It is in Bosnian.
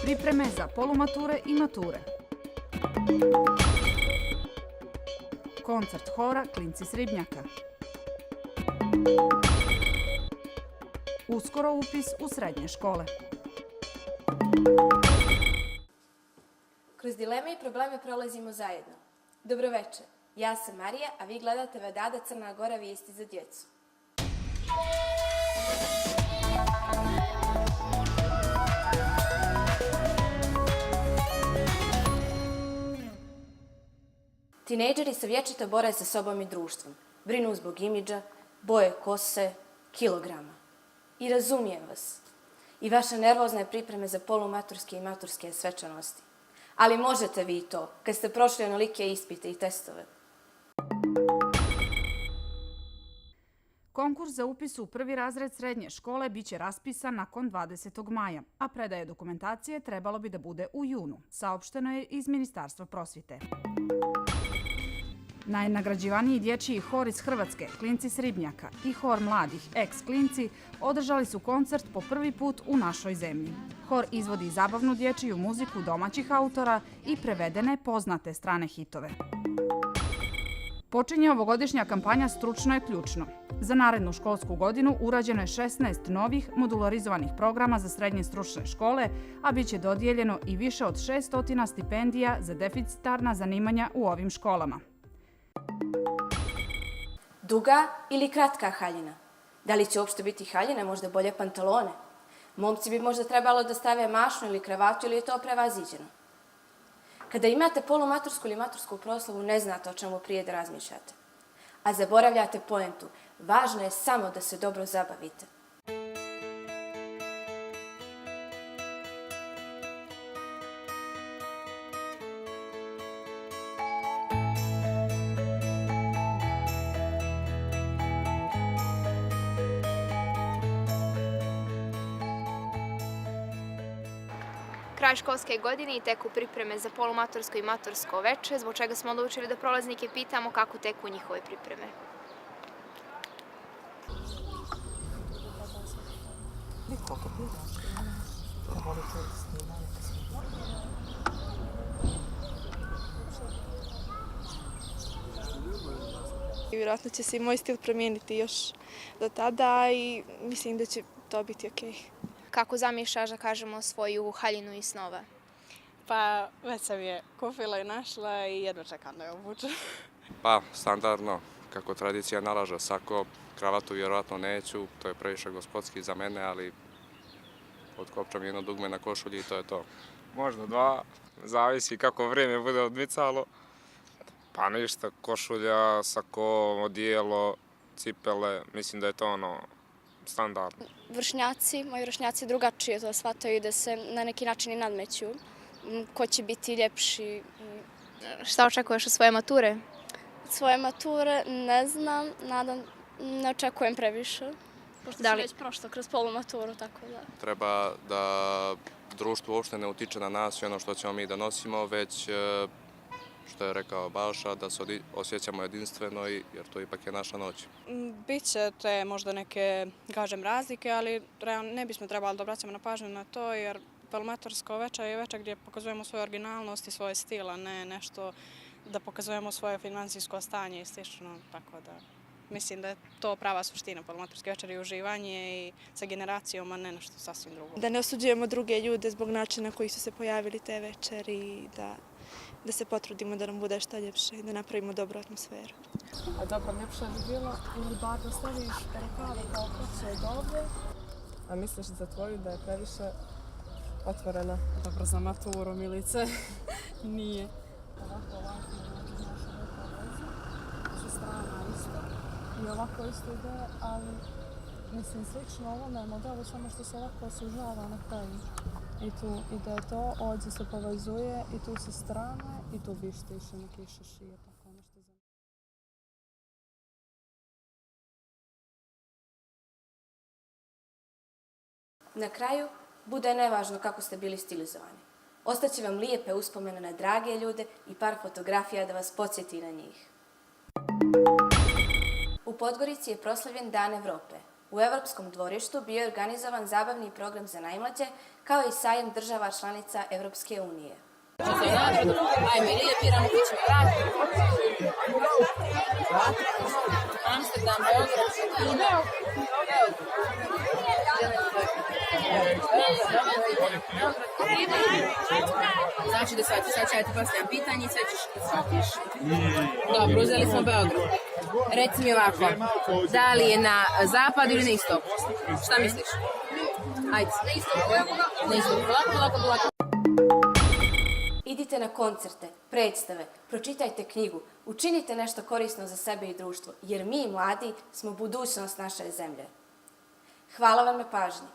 Pripreme za polumature i mature. Koncert hora Klinci s Ribnjaka. Uskoro upis u srednje škole. Kroz dileme i probleme prolazimo zajedno. Dobroveče, ja sam Marija, a vi gledate Vedada Crna Gora vijesti za djecu. Tinejdžeri se vječito bore sa sobom i društvom. Brinu zbog imidža, boje kose, kilograma. I razumijem vas. I vaše nervozne pripreme za polumaturske i maturske svečanosti. Ali možete vi to, kad ste prošli onolike ispite i testove. Konkurs za upis u prvi razred srednje škole biće raspisan nakon 20. maja, a predaje dokumentacije trebalo bi da bude u junu, saopšteno je iz Ministarstva prosvjete. Najnagrađivaniji dječji hor iz Hrvatske, Klinci s Ribnjaka, i hor mladih, Ex-Klinci, održali su koncert po prvi put u našoj zemlji. Hor izvodi zabavnu dječju muziku domaćih autora i prevedene poznate strane hitove. Počinje ovogodišnja kampanja Stručno je ključno. Za narednu školsku godinu urađeno je 16 novih modularizovanih programa za srednje stručne škole, a bit će dodijeljeno i više od 600 stipendija za deficitarna zanimanja u ovim školama. Duga ili kratka haljina? Da li će uopšte biti haljine, možda bolje pantalone? Momci bi možda trebalo da stave mašnu ili kravatu ili je to prevaziđeno? Kada imate polumatursku ili matursku proslavu, ne znate o čemu prije da razmišljate. A zaboravljate poentu. Važno je samo da se dobro zabavite. Kraj školske godine i teku pripreme za polumatursko i matursko veče, zbog čega smo odlučili da prolaznike pitamo kako teku njihove pripreme. Vjerojatno će se i moj stil promijeniti još do tada i mislim da će to biti okej. Kako zamišljaš da kažemo svoju haljinu i snova? Pa već sam je kupila i našla i jedva čekam da je obučem. Pa, standardno, kako tradicija nalaže, sako, kravatu vjerojatno neću, to je previše gospodski za mene, ali otkopčam jedno dugme na košulji i to je to. Možda dva, zavisi kako vrijeme bude odmicalo. Pa ništa, košulja, sako, odijelo, cipele, mislim da je to standardno. Moji vršnjaci drugačije to shvataju da se na neki način i nadmeću. Ko će biti ljepši. Šta očekuješ od svoje mature? Svoje mature ne znam, ne očekujem previše. Pošto sam već prošla kroz polumaturu, tako da. Treba da društvo uopšte ne utiče na nas i ono što ćemo mi da nosimo, već što je rekao Balša, da se osjećamo jedinstveno jer to ipak je naša noć. Biće te možda neke, kažem, razlike, ali ne bismo trebali da obraćamo na pažnju na to, jer polumatursko veče je veče gdje pokazujemo svoju originalnost i svoj stil, a ne nešto da pokazujemo svoje financijsko stanje i slično, tako da mislim da je to prava suština polumaturske večeri i uživanje i sa generacijom, a ne nešto sasvim drugo. Da ne osuđujemo druge ljude zbog načina koji su se pojavili te večeri i da se potrudimo da nam bude što ljepše i da napravimo dobru atmosferu. A dobro, ljepše bi bilo ili bar da staviš rukave kao koče dobe, a misliš za tvoju da je previše otvorena? Dobro, za maturu, Milice, nije. Ovako, znaš ovako vezi, su strana isto i ovako isto ide, ali mislim slično ovome modelu, samo što se ovako sužava na kraju. I tu ide to, ovdje se povezuje i tu sa strane i tu vištiš i neki šešije, tako nešto za... Na kraju, bude nevažno kako ste bili stilizovani. Ostaće vam lijepe uspomene na drage ljude i par fotografija da vas podsjeti na njih. U Podgorici je proslavljen Dan Evrope. U Evropskom dvorištu bio je organizovan zabavni program za najmlađe, kao i sajam država članica Evropske unije. Znači da sad ću ja ti postavljam pitanje i sve ćeš shvatiš. Dobro, uzeli smo Beograd. Reci mi ovako, da li je na zapadu ili na istoku? Šta misliš? Ajde. Na istoku. Na istoku. Polako. Idite na koncerte, predstave, pročitajte knjigu, učinite nešto korisno za sebe i društvo, jer mi, mladi, smo budućnost naše zemlje. Hvala vam na pažnji.